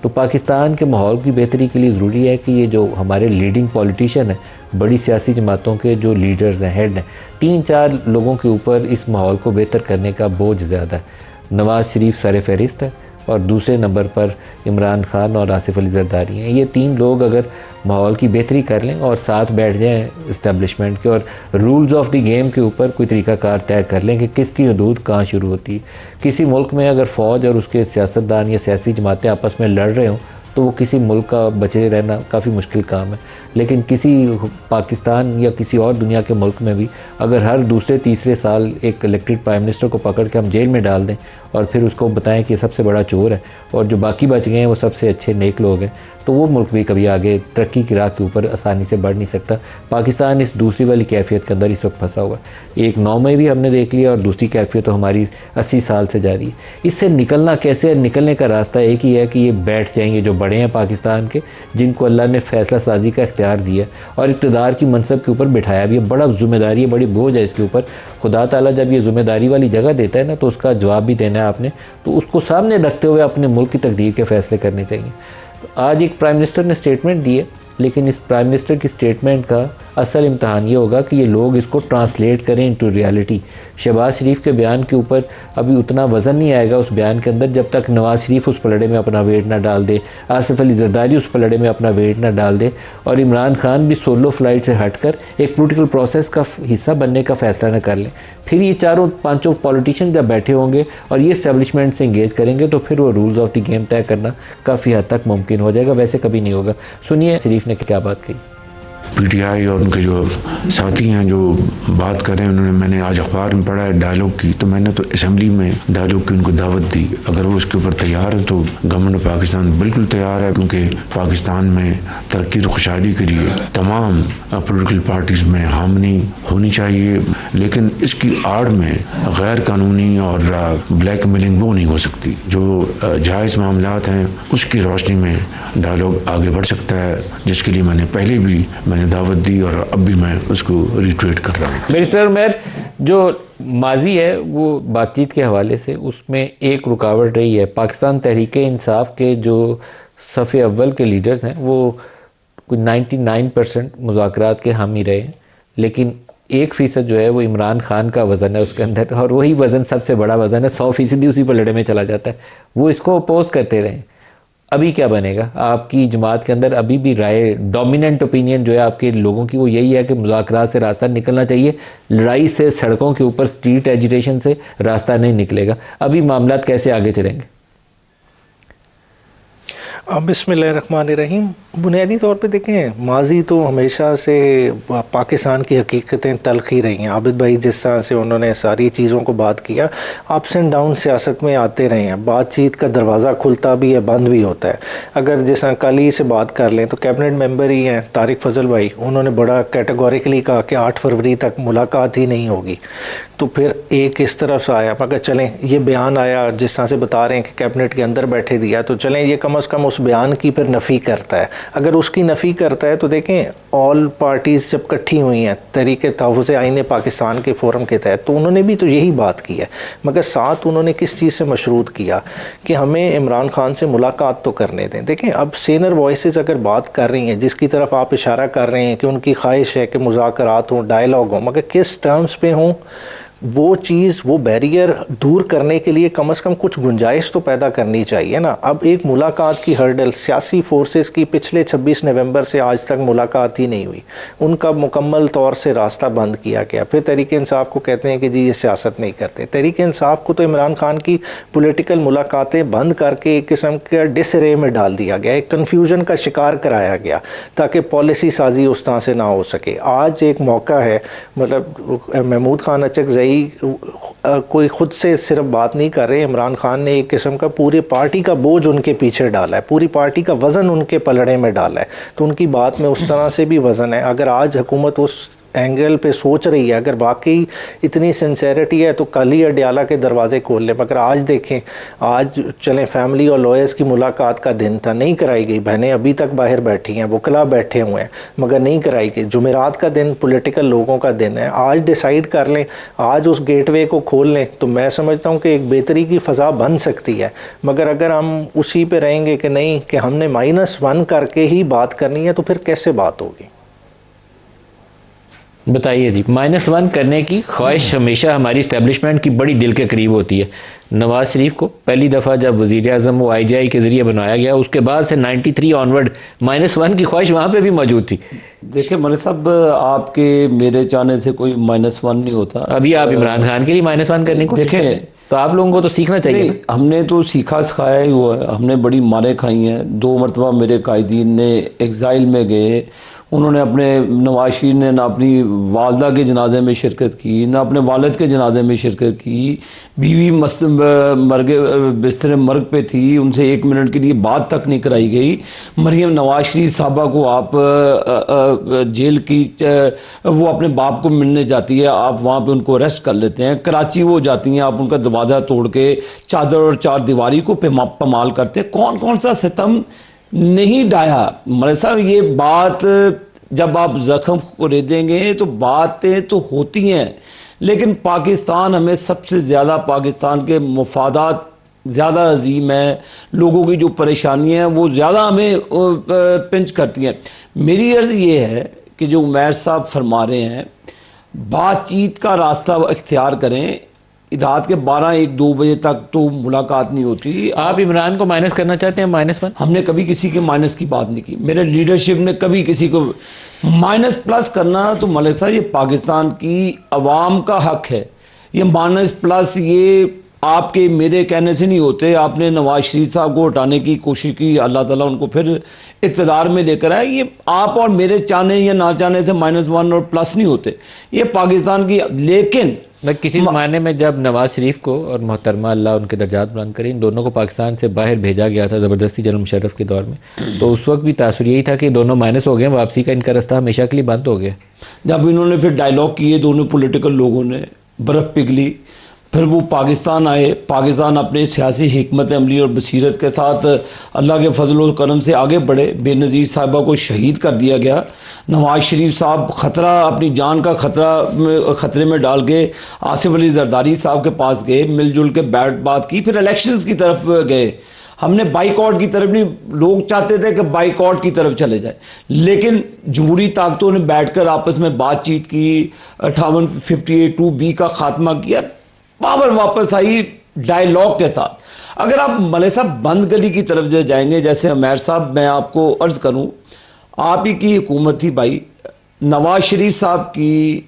तो पाकिस्तान के माहौल की बेहतरी के लिए ज़रूरी है कि ये जो हमारे लीडिंग पॉलिटिशियन हैं, बड़ी सियासी जमातों के जो लीडर्स हैं, हेड हैं, 3-4 लोगों के ऊपर इस माहौल को बेहतर करने का बोझ ज़्यादा है। नवाज़ शरीफ सर फहरिस्त है और दूसरे नंबर पर इमरान खान और आसिफ अली जरदारी हैं। ये 3 लोग अगर माहौल की बेहतरी कर लें और साथ बैठ जाएं इस्टेब्लिशमेंट के और रूल्स ऑफ द गेम के ऊपर कोई तरीक़ाकार तय कर लें कि किसकी हदूद कहाँ शुरू होती है। किसी मुल्क में अगर फ़ौज और उसके सियासतदान या सियासी जमातें आपस में लड़ रहे हों तो वो किसी मुल्क का बचे रहना काफ़ी मुश्किल काम है। लेकिन किसी पाकिस्तान या किसी और दुनिया के मुल्क में भी अगर हर दूसरे तीसरे साल एक इलेक्टेड प्राइम मिनिस्टर को पकड़ के हम जेल में डाल दें और फिर उसको बताएं कि सबसे बड़ा चोर है और जो बाकी बच गए हैं वो सबसे अच्छे नेक लोग हैं, तो वो मुल्क भी कभी आगे तरक्की की राह के ऊपर आसानी से बढ़ नहीं सकता। पाकिस्तान इस दूसरी वाली कैफियत के अंदर इस वक्त फंसा हुआ है। एक 9 मई भी हमने देख लिया और दूसरी कैफियत तो हमारी 80 साल से जारी है। इससे निकलना कैसे है? निकलने का रास्ता एक ही है कि ये बैठ जाएंगे जो बड़े हैं पाकिस्तान के, जिनको अल्लाह ने फैसला साजी का इख्तियार दिया और इक़्तिदार की मनसब के ऊपर बिठाया भी है। बड़ा ज़िम्मेदारी है, बड़ी बोझ है इसके ऊपर। खुदा ताला जब ये ज़िम्मेदारी वाली जगह देता है ना तो उसका जवाब भी देना है आपने, तो उसको सामने रखते हुए अपने मुल्क की तकदीर के फ़ैसले करने चाहिए। आज एक प्राइम मिनिस्टर ने स्टेटमेंट दी है, लेकिन इस प्राइम मिनिस्टर की स्टेटमेंट का असल इम्तहान ये होगा कि ये लोग इसको ट्रांसलेट करें इनटू रियलिटी। शहबाज शरीफ के बयान के ऊपर अभी उतना वज़न नहीं आएगा उस बयान के अंदर जब तक नवाज़ शरीफ उस पलड़े में अपना वेट ना डाल दे, आसिफ अली जरदारी उस पलड़े में अपना वेट ना डाल दे और इमरान खान भी सोलो फ्लाइट से हटकर एक पोलिटिकल प्रोसेस का हिस्सा बनने का फ़ैसला न कर लें। फिर ये 4-5 पॉलिटिशियन जब बैठे होंगे और ये एस्टेब्लिशमेंट से इंगेज करेंगे तो फिर वो रूल्स ऑफ द गेम तय करना काफ़ी हद तक मुमकिन हो जाएगा, वैसे कभी नहीं होगा। सुनिए शरीफ ने क्या बात कही। पीटीआई और उनके जो साथी हैं जो बात कर रहे हैं, उन्होंने, मैंने आज अखबार में पढ़ा है डायलॉग की, तो मैंने तो असेंबली में डायलॉग की उनको दावत दी। अगर वो उसके ऊपर तैयार है तो गवर्नमेंट ऑफ पाकिस्तान बिल्कुल तैयार है, क्योंकि पाकिस्तान में तरक्की और खुशहाली के लिए तमाम पोलिटिकल पार्टीज में हामनी होनी चाहिए, लेकिन इसकी आड़ में गैर कानूनी और ब्लैक मेलिंग वो नहीं हो सकती। जो जायज़ मामलात हैं उसकी रोशनी में डायलॉग आगे बढ़ सकता है, जिसके लिए मैंने पहले भी दावत दी और अब भी मैं उसको रिट्वीट कर रहा हूँ। बैरिस्टर उमर, जो माजी है वो बातचीत के हवाले से उसमें एक रुकावट रही है। पाकिस्तान तहरीक इंसाफ के जो सफ़े अव्वल के लीडर्स हैं वो कुछ 99% मुज़ाकरात के हामी रहे हैं, लेकिन 1% जो है वो इमरान खान का वज़न है उसके अंदर, और वही वज़न सबसे बड़ा वज़न है, 100% उसी पलड़े में चला जाता है। वो इसको अपोज करते रहे। अभी क्या बनेगा? आपकी जमात के अंदर अभी भी राय, डोमिनेंट ओपिनियन जो है आपके लोगों की वो यही है कि मुज़ाकरात से रास्ता निकलना चाहिए, लड़ाई से, सड़कों के ऊपर स्ट्रीट एजिटेशन से रास्ता नहीं निकलेगा। अभी मामलात कैसे आगे चलेंगे? बिस्मिल्लाहिर्रहमानिर्रहीम। बुनियादी तौर पे देखें, माजी तो हमेशा से पाकिस्तान की हकीकतें तल्ख ही रही हैं। आबिद भाई जिस तरह से उन्होंने सारी चीज़ों को बात किया, अप्स एंड डाउन सियासत में आते रहे हैं। बातचीत का दरवाज़ा खुलता भी है, बंद भी होता है। अगर जिस तरह कल ही से बात कर लें तो कैबिनेट मेंबर ही हैं तारिक फजल भाई, उन्होंने बड़ा कैटेगोरिकली कहा कि 8 फरवरी तक मुलाकात ही नहीं होगी। तो फिर एक इस तरफ से आया, मगर चलें ये बयान आया जिस तरह से बता रहे हैं कि कैबिनेट के अंदर बैठे दिया, तो चलें ये कम अज़ कम उस बयान की फिर नफ़ी करता है। अगर उसकी नफ़ी करता है तो देखें, ऑल पार्टीज़ जब इकट्ठी हुई हैं तहरीक तहफ़्फ़ुज़ आईन पाकिस्तान के फोरम के तहत, तो उन्होंने भी तो यही बात की है, मगर साथ उन्होंने किस चीज़ से मशरूत किया कि हमें इमरान खान से मुलाकात तो करने दें। देखें, अब सीनियर वॉइसेस अगर बात कर रही हैं, जिसकी तरफ आप इशारा कर रहे हैं कि उनकी ख्वाहिश है कि मुज़ाकरात हों, डायलॉग हों, मगर किस टर्म्स पे हों, वो चीज़, वो बैरियर दूर करने के लिए कम से कम कुछ गुंजाइश तो पैदा करनी चाहिए ना। अब एक मुलाकात की हर्डल, सियासी फोर्सेस की पिछले 26 नवंबर से आज तक मुलाकात ही नहीं हुई, उनका मुकम्मल तौर से रास्ता बंद किया गया। फिर तहरीक इंसाफ को कहते हैं कि जी ये सियासत नहीं करते। तहरीक इंसाफ को तो इमरान खान की पॉलिटिकल मुलाकातें बंद करके एक किस्म के डिसरे में डाल दिया गया, एक कन्फ्यूजन का शिकार कराया गया ताकि पॉलिसी साजी उस तरह से ना हो सके। आज एक मौका है, मतलब महमूद खान अचकज़ई कोई खुद से सिर्फ बात नहीं कर रहे, इमरान खान ने एक किस्म का पूरी पार्टी का बोझ उनके पीछे डाला है, पूरी पार्टी का वज़न उनके पलड़े में डाला है, तो उनकी बात में उस तरह से भी वज़न है। अगर आज हुकूमत उस एंगल पे सोच रही है, अगर वाकई इतनी सिंसेरिटी है तो कल ही अडयाला के दरवाजे खोल लें। मगर आज देखें, आज चलें फैमिली और लॉयर्स की मुलाकात का दिन था, नहीं कराई गई। बहनें अभी तक बाहर बैठी हैं, वकला बैठे हुए हैं, मगर नहीं कराई गई। जुमेरात का दिन पॉलिटिकल लोगों का दिन है, आज डिसाइड कर लें, आज उस गेटवे को खोल लें, तो मैं समझता हूँ कि एक बेहतरी की फ़ज़ा बन सकती है। मगर अगर हम उसी पे रहेंगे कि नहीं कि हमने -1 करके ही बात करनी है, तो फिर कैसे बात होगी? बताइए जी। -1 करने की ख्वाहिश हमेशा हमारी इस्टेब्लिशमेंट की बड़ी दिल के करीब होती है। नवाज शरीफ को पहली दफ़ा जब वज़ीर आज़म वो IGI के ज़रिए बनाया गया, उसके बाद से 93 ऑनवर्ड -1 की ख्वाहिश वहाँ पे भी मौजूद थी। देखिए मलिक साहब, आपके मेरे चाहने से कोई -1 नहीं होता। अभी आप इमरान खान के लिए -1 करने को देखें, तो आप लोगों को तो सीखना चाहिए। हमने तो सीखा सिखाया ही हुआ है, हमने बड़ी मारें खाई हैं। 2 मरतबा मेरे कायदीन ने एग्ज़ाइल में गए, उन्होंने अपने नवाज शरीफ ने ना अपनी वालदा के जनाजे में शिरकत की, ना अपने वालिद के जनाजे में शिरकत की। बीवी मस्त बिस्तर मर्ग पे थी, उनसे 1 मिनट के लिए बात तक नहीं कराई गई। मरियम नवाज शरीफ साहबा को आप जेल की वो अपने बाप को मिलने जाती है, आप वहाँ पे उनको अरेस्ट कर लेते हैं। कराची वो जाती हैं, आप उनका दरवाज़ा तोड़ के चादर और चार दीवारी को पमाल करते हैं। कौन कौन सा सितम नहीं डाया मलिक साहब। ये बात जब आप ज़ख्म को रेदेंगे तो बातें तो होती हैं, लेकिन पाकिस्तान हमें सबसे ज़्यादा, पाकिस्तान के मफादात ज़्यादा अजीम है, लोगों की जो परेशानियाँ हैं वो ज़्यादा हमें पिंच करती हैं। मेरी अर्ज़ ये है कि जो उमैर साहब फरमा रहे हैं, बातचीत का रास्ता इख्तियार करें। रात के 12-1-2 बजे तक तो मुलाकात नहीं होती। आप इमरान को माइनस करना चाहते हैं -1? हमने कभी किसी के माइनस की बात नहीं की, मेरे लीडरशिप ने कभी किसी को -+ करना। तो मलिक साहब, ये पाकिस्तान की अवाम का हक है। ये -+ ये आपके मेरे कहने से नहीं होते। आपने नवाज शरीफ साहब को हटाने की कोशिश की, अल्लाह ताला उनको फिर इक़्तिदार में लेकर आए। ये आप और मेरे चाहने या ना चाहने से -1 और प्लस नहीं होते, ये पाकिस्तान की। लेकिन किसी ज़माने में जब नवाज शरीफ को और मोहतरमा अल्लाह उनके दर्जात बुलंद करें, इन दोनों को पाकिस्तान से बाहर भेजा गया था ज़बरदस्ती जनरल मुशर्रफ के दौर में, तो उस वक्त भी तासुर यही था कि दोनों माइनस हो गए, वापसी का इनका रास्ता हमेशा के लिए बंद हो गया। जब इन्होंने फिर डायलॉग किए दोनों पॉलिटिकल लोगों ने, बर्फ़ पिघली, फिर वो पाकिस्तान आए। पाकिस्तान अपने सियासी हिकमत अमली और बसीरत के साथ अल्लाह के फजल और करम से आगे बढ़े। बेनज़ीर साहिबा को शहीद कर दिया गया। नवाज शरीफ साहब खतरा, अपनी जान का खतरे में डाल के आसिफ अली जरदारी साहब के पास गए, मिलजुल के बात की, फिर इलेक्शंस की तरफ गए। हमने बाइकआउट की तरफ नहीं, लोग चाहते थे कि बाइकआउट की तरफ चले जाए, लेकिन जमहूरी ताकतों ने बैठकर आपस में बातचीत की, 58-58(2)B का खात्मा किया, पावर वापस आई डायलॉग के साथ। अगर आप मलिक साहब बंद गली की तरफ जाएंगे, जैसे उमैर साहब, मैं आपको अर्ज़ करूं, आप ही की हुकूमत थी भाई, नवाज शरीफ साहब की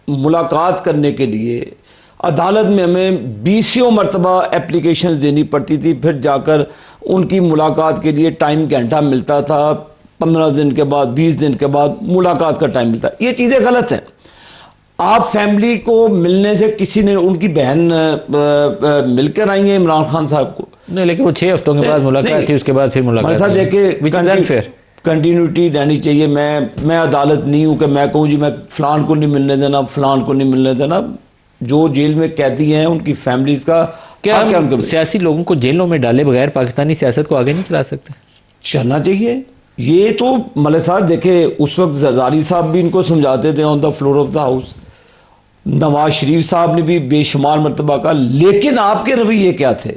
मुलाकात करने के लिए अदालत में हमें 20 मरतबा एप्लीकेशंस देनी पड़ती थी, फिर जाकर उनकी मुलाकात के लिए टाइम घंटा मिलता था। 15 दिन के बाद, 20 दिन के बाद मुलाकात का टाइम मिलता। ये चीज़ें गलत हैं। आप फैमिली को मिलने से, किसी ने, उनकी बहन मिलकर आई है इमरान खान साहब को, नहीं, लेकिन वो 6 हफ्तों के बाद मुलाकात थी, उसके बाद फिर मुलाकात। देखिए कंटिन्यूटी रहनी चाहिए। मैं अदालत नहीं हूँ कि मैं कहूँ जी मैं फ़लान को नहीं मिलने देना, फ़लान को नहीं मिलने देना। जो जेल में कैदी हैं उनकी फैमिलीज़ का क्या उनको, सियासी लोगों को जेलों में डाले बगैर पाकिस्तानी सियासत को आगे नहीं चला सकते? चलना चाहिए। ये तो मलिक साहब देखे, उस वक्त जरदारी साहब भी इनको समझाते थे on the floor of the house, Nawaz Sharif साहब ने भी बेशुमार मरतबा का। लेकिन आपके रवैये क्या थे?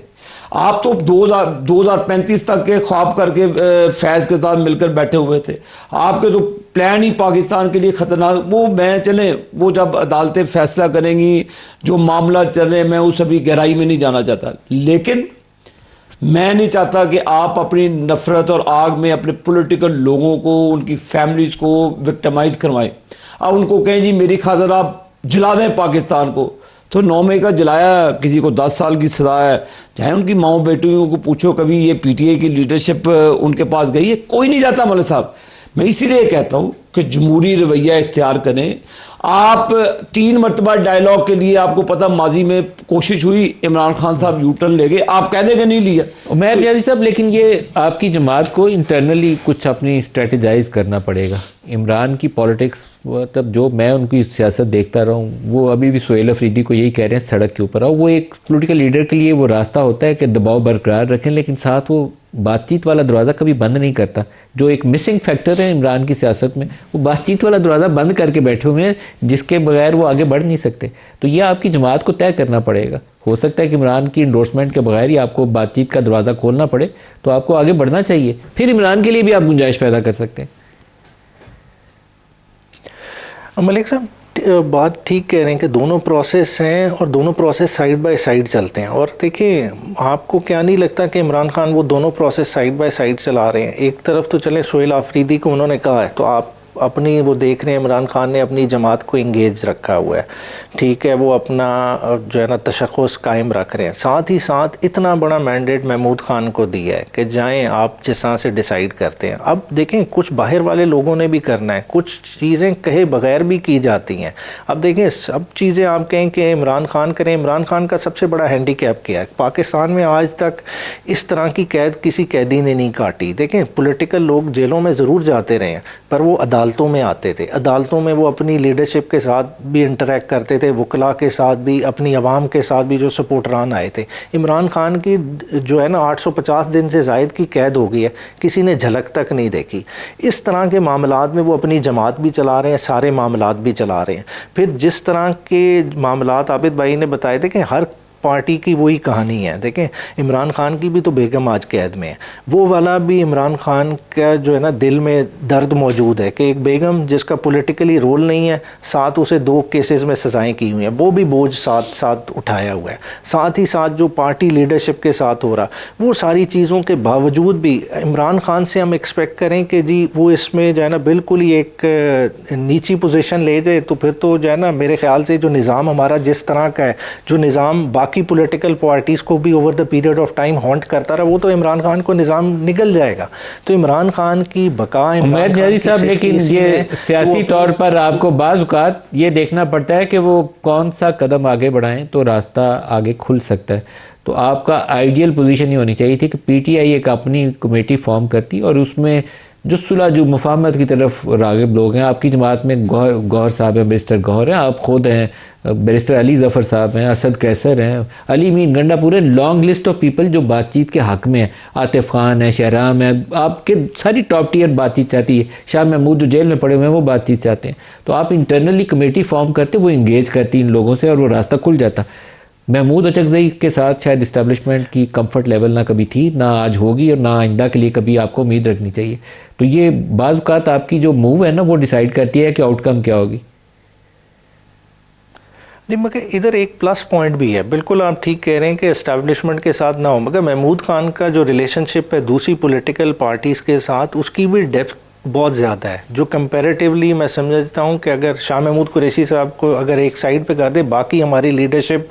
आप तो 2035 तक के ख्वाब करके फैज़ के साथ मिलकर बैठे हुए थे। आपके तो प्लान ही पाकिस्तान के लिए ख़तरनाक। वो मैं चले, वो जब अदालतें फैसला करेंगी, जो मामला चले, मैं उस अभी गहराई में नहीं जाना चाहता। लेकिन मैं नहीं चाहता कि आप अपनी नफ़रत और आग में अपने पॉलिटिकल लोगों को, उनकी फैमिलीज़ को विक्टिमाइज़ करवाएं। अब उनको कहें जी मेरी खातिर आप जला दें पाकिस्तान को, तो 9 मई का जलाया, किसी को 10 साल की सजा है। चाहे उनकी माओ बेटियों को पूछो, कभी ये PTI की लीडरशिप उनके पास गई है? कोई नहीं जाता मलिक साहब। मैं इसीलिए कहता हूँ कि जमहूरी रवैया इख्तियार करें। आप 3 मरतबा डायलॉग के लिए आपको पता माजी में कोशिश हुई, इमरान खान साहब यूटर्न ले गए, आप कह देंगे नहीं लिया। उमैर नियाज़ी साहब, लेकिन ये आपकी जमात को इंटरनली कुछ अपनी स्ट्रेटजाइज करना पड़ेगा। इमरान की पॉलिटिक्स, मतलब जो मैं उनकी सियासत देखता रहा हूँ, वो अभी भी सुहेल अफरीदी को यही कह रहे हैं सड़क के ऊपर आओ। वो एक पॉलिटिकल लीडर के लिए वो रास्ता होता है कि दबाव बरकरार रखें, लेकिन साथ वो बातचीत वाला दरवाज़ा कभी बंद नहीं करता। जो एक मिसिंग फैक्टर है इमरान की सियासत में, वो बातचीत वाला दरवाज़ा बंद करके बैठे हुए हैं, जिसके बगैर वो आगे बढ़ नहीं सकते। तो ये आपकी जमात को तय करना पड़ेगा। हो सकता है कि इमरान की इंडोर्समेंट के बगैर ही आपको बातचीत का दरवाज़ा खोलना पड़े, तो आपको आगे बढ़ना चाहिए। फिर इमरान के लिए भी आप गुंजाइश पैदा कर सकते हैं। मलिक साहब, बात ठीक कह रहे हैं कि दोनों प्रोसेस हैं और दोनों प्रोसेस साइड बाय साइड चलते हैं। और देखिए, आपको क्या नहीं लगता कि इमरान खान वो दोनों प्रोसेस साइड बाय साइड चला रहे हैं? एक तरफ तो चले सुहेल अफरीदी को उन्होंने कहा है, तो आप अपनी वो देख रहे हैं इमरान खान ने अपनी जमात को इंगेज रखा हुआ है, ठीक है, वो अपना जो है ना तशख़्ख़ुस कायम रख रहे हैं। साथ ही साथ इतना बड़ा मैंडेट महमूद खान को दिया है कि जाएं आप जिस तरह से डिसाइड करते हैं। अब देखें, कुछ बाहर वाले लोगों ने भी करना है, कुछ चीज़ें कहे बगैर भी की जाती हैं। अब देखें, सब चीज़ें आप कहें कि इमरान खान करें, इमरान खान का सबसे बड़ा हैंडीकैप क्या है? पाकिस्तान में आज तक इस तरह की कैद किसी कैदी ने नहीं काटी। देखें, पॉलिटिकल लोग जेलों में ज़रूर जाते रहे हैं, पर वो अदालतों में आते थे। अदालतों में वो अपनी लीडरशिप के साथ भी इंटरेक्ट करते थे, वकला के साथ भी, अपनी आवाम के साथ भी जो सपोर्टरान आए थे। इमरान खान की जो है ना 850 दिन से ज़ायद की कैद हो गई है, किसी ने झलक तक नहीं देखी। इस तरह के मामलात में वो अपनी जमात भी चला रहे हैं, सारे मामलात भी चला रहे हैं। फिर जिस तरह के मामलात आबिद भाई ने बताए थे कि हर पार्टी की वही कहानी है। देखें, इमरान खान की भी तो बेगम आज कैद में है, वो वाला भी इमरान खान का जो है ना दिल में दर्द मौजूद है कि एक बेगम जिसका पॉलिटिकली रोल नहीं है, साथ उसे 2 केसेस में सज़ाएं की हुई हैं, वो भी बोझ साथ साथ उठाया हुआ है। साथ ही साथ जो पार्टी लीडरशिप के साथ हो रहा, वो सारी चीज़ों के बावजूद भी इमरान खान से हम एक्सपेक्ट करें कि जी वो इसमें जो है ना बिल्कुल ही एक नीची पोजीशन ले जाए, तो फिर तो जो है ना मेरे ख्याल से जो निज़ाम हमारा जिस तरह का है, जो निज़ाम बाकी पॉलिटिकल पार्टीज़ को भी over the period of time haunt करता रहा, वो तो इमरान खान को निज़ाम निकल जाएगा। तो इमरान खान की बका, उमैर नियाज़ी साहब, लेकिन ये सियासी तौर पर आपको बाज़ औक़ात ये देखना पड़ता है कि वो कौन सा कदम आगे बढ़ाएं तो रास्ता आगे खुल सकता है। तो आपका आइडियल पोजीशन ये होनी चाहिए थी कि पीटीआई एक अपनी कमेटी फॉर्म करती और उसमें जो सुलह जो मुफाहमत की तरफ राग़िब लोग हैं, आपकी जमात में गौहर साहब हैं, बैरिस्टर गौहर हैं, आप खुद हैं, बैरिस्टर अली ज़फ़र साहब हैं, असद कैसर हैं, अली मीन गंडा, पूरे लॉन्ग लिस्ट ऑफ पीपल जो बातचीत के हक़ में हैं। आतिफ़ खान है, शहराम है, आपके सारी टॉप टियर बातचीत चाहती है। शाह महमूद जो जेल में पड़े हुए हैं वो बातचीत चाहते हैं। तो आप इंटरनली कमेटी फॉर्म करते, वो इंगेज करती इन लोगों से और वो रास्ता खुल जाता। महमूद अचकज़ई के साथ शायद इस्टेब्लिशमेंट की कंफर्ट लेवल ना कभी थी, ना आज होगी और ना आइंदा के लिए कभी आपको उम्मीद रखनी चाहिए। तो ये बाज़ औक़ात आपकी जो मूव है ना, वो डिसाइड करती है कि आउटकम क्या होगी। नहीं, मगर इधर एक प्लस पॉइंट भी है। बिल्कुल आप ठीक कह रहे हैं कि एस्टैब्लिशमेंट के साथ ना हो, मगर महमूद खान का जो रिलेशनशिप है दूसरी पॉलिटिकल पार्टीज़ के साथ, उसकी भी डेप्थ बहुत ज़्यादा है, जो कंपैरेटिवली मैं समझता हूँ कि अगर शाह महमूद कुरैशी साहब को अगर एक साइड पे कर दे, बाकी हमारी लीडरशिप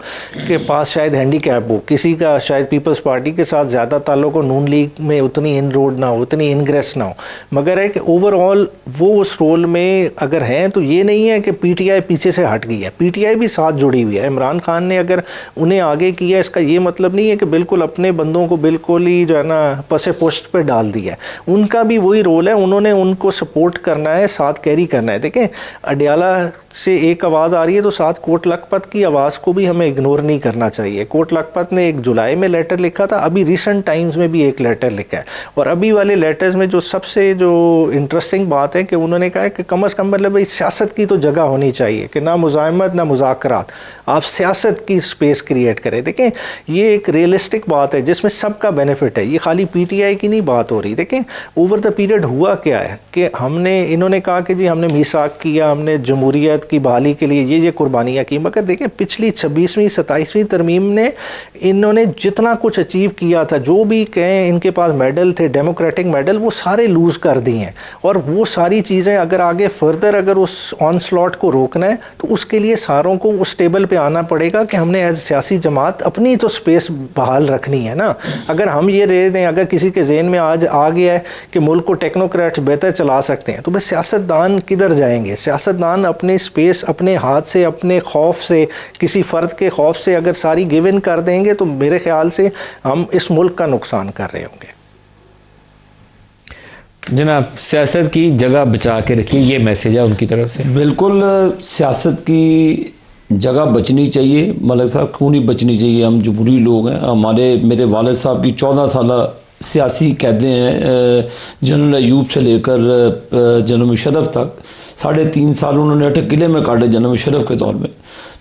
के पास शायद हैंडीकैप हो, किसी का शायद पीपल्स पार्टी के साथ ज़्यादा ताल्लुक हो, नून लीग में उतनी इन रोड ना हो, उतनी इनग्रेस ना हो, मगर है कि ओवरऑल वो उस रोल में अगर हैं तो ये नहीं है कि पीटीआई पीछे से हट गई है, पीटीआई भी साथ जुड़ी हुई है। इमरान खान ने अगर उन्हें आगे किया, इसका ये मतलब नहीं है कि बिल्कुल अपने बंदों को बिल्कुल ही जो है ना पसे पुश्त पर डाल दिया है। उनका भी वही रोल है, उन्होंने उनको सपोर्ट करना है, साथ कैरी करना है। देखें, अडियाला से एक आवाज़ आ रही है तो साथ कोट लखपत की आवाज़ को भी हमें इग्नोर नहीं करना चाहिए। कोट लखपत ने 1 जुलाई में लेटर लिखा था, अभी रिसेंट टाइम्स में भी एक लेटर लिखा है, और अभी वाले लेटर्स में जो सबसे जो इंटरेस्टिंग बात है कि उन्होंने कहा है कि कम अज़ कम मतलब इस सियासत की तो जगह होनी चाहिए कि ना मुज़ाहमत ना मुज़ाकरात, आप सियासत की स्पेस क्रिएट करें। देखें, ये एक रियलिस्टिक बात है जिसमें सबका बेनिफिट है, ये खाली पीटीआई की नहीं बात हो रही। देखें, ओवर द पीरियड हुआ क्या है कि इन्होंने कहा कि जी हमने मीसाक किया, हमने जमहूरियत की बहाली के लिए ये कुर्बानियाँ की, मगर देखें पिछली 26वीं 27वीं तरमीम ने इन्होंने जितना कुछ अचीव किया था, जो भी कहें इनके पास मेडल थे, डेमोक्रेटिक मेडल, वो सारे लूज़ कर दिए हैं। और वो सारी चीज़ें अगर आगे फर्दर अगर उस ऑन स्लॉट को रोकना है तो उसके लिए सारों को उस टेबल पे आना पड़ेगा कि हमने एज सियासी जमात अपनी तो स्पेस बहाल रखनी है ना। अगर हम ये रह दें, अगर किसी के जहन में आज आ गया है कि मुल्क को टेक्नोक्रेट्स बेहतर चला सकते हैं, तो बस सियासतदान किधर जाएंगे? सियासतदान अपने स्पेस अपने हाथ से, अपने खौफ से, किसी फ़र्द के खौफ से अगर सारी गिव इन कर देंगे तो मेरे ख्याल से हम इस मुल्क का नुकसान कर रहे होंगे। जनाब, सियासत की जगह बचा के रखिए, ये मैसेज है उनकी तरफ से। बिल्कुल, सियासत की जगह बचनी चाहिए मलिक साहब, क्यों नहीं बचनी चाहिए। हम जमहूरी लोग हैं, मेरे वालिद साहब की 14 साल सियासी कैदें हैं, जनरल अयूब से लेकर जनरल मुशर्रफ तक। 3.5 साल उन्होंने 8 किले में काटे जनरल मुशर्रफ के दौर में।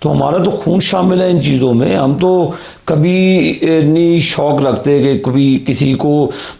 तो हमारा तो खून शामिल है इन चीज़ों में। हम तो कभी नहीं शौक़ रखते कि कभी किसी को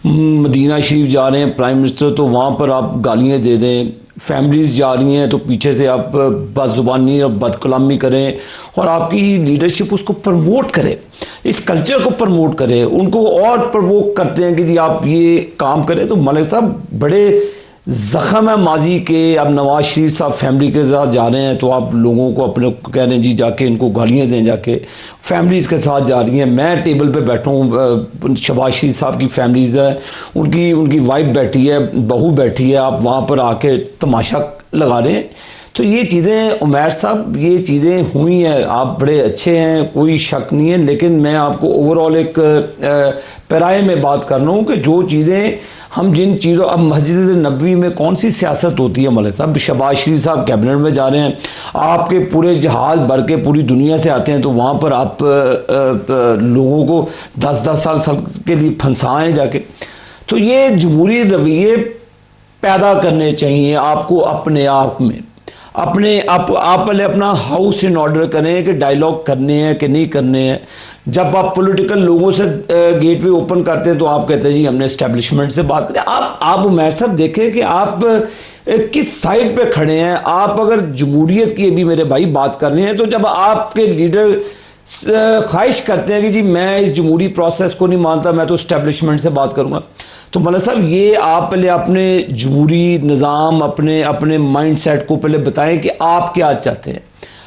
मदीना शरीफ जा रहे हैं प्राइम मिनिस्टर तो वहाँ पर आप गालियाँ दे दें, फैमिलीज़ जा रही हैं तो पीछे से आप बदजुबानी और बदकलामी करें, और आपकी लीडरशिप उसको प्रमोट करे, इस कल्चर को प्रमोट करे, उनको और प्रवोक करते हैं कि जी आप ये काम करें। तो मलिक साहब बड़े ज़ख़म है माजी के। अब नवाज शरीफ साहब फैमिली के साथ जा रहे हैं तो आप लोगों को अपने कह रहे हैं जी जाके इनको गालियाँ दें, जाके फैमिलीज़ के साथ जा रही हैं। मैं टेबल पे बैठा हूँ, शहबाज शरीफ साहब की फैमिलीज़ है, उनकी वाइफ बैठी है, बहू बैठी है, आप वहाँ पर आके तमाशा लगा रहे हैं। तो ये चीज़ें उमैर साहब, ये चीज़ें हुई हैं। आप बड़े अच्छे हैं, कोई शक नहीं है, लेकिन मैं आपको ओवरऑल एक पैराए में बात कर रहा हूँ कि जो चीज़ें हम जिन चीज़ों, अब मस्जिद नबवी में कौन सी सियासत होती है मलिक साहब। शहबाज शरीफ साहब कैबिनेट में जा रहे हैं, आपके पूरे जहाज़ भर के पूरी दुनिया से आते हैं, तो वहाँ पर आप लोगों को 10-10 साल के लिए फंसाएं जाके। तो ये जमहूरी रवैये पैदा करने चाहिए आपको अपने आप में। आप पहले अपना हाउस इन ऑर्डर करें कि डायलॉग करने हैं कि नहीं करने हैं। जब आप पॉलिटिकल लोगों से गेटवे ओपन करते हैं तो आप कहते हैं जी हमने एस्टेब्लिशमेंट से बात करें। आप उमैर साहब देखें कि आप किस साइड पे खड़े हैं। आप अगर जमहूरियत की अभी मेरे भाई बात कर रहे हैं, तो जब आपके लीडर ख्वाहिश करते हैं कि जी मैं इस जमहूरी प्रोसेस को नहीं मानता, मैं तो एस्टेब्लिशमेंट से बात करूँगा, तो मलिक साहब ये आप पहले अपने जमहूरी निज़ाम, अपने माइंड सेट को पहले बताएं कि आप क्या चाहते हैं।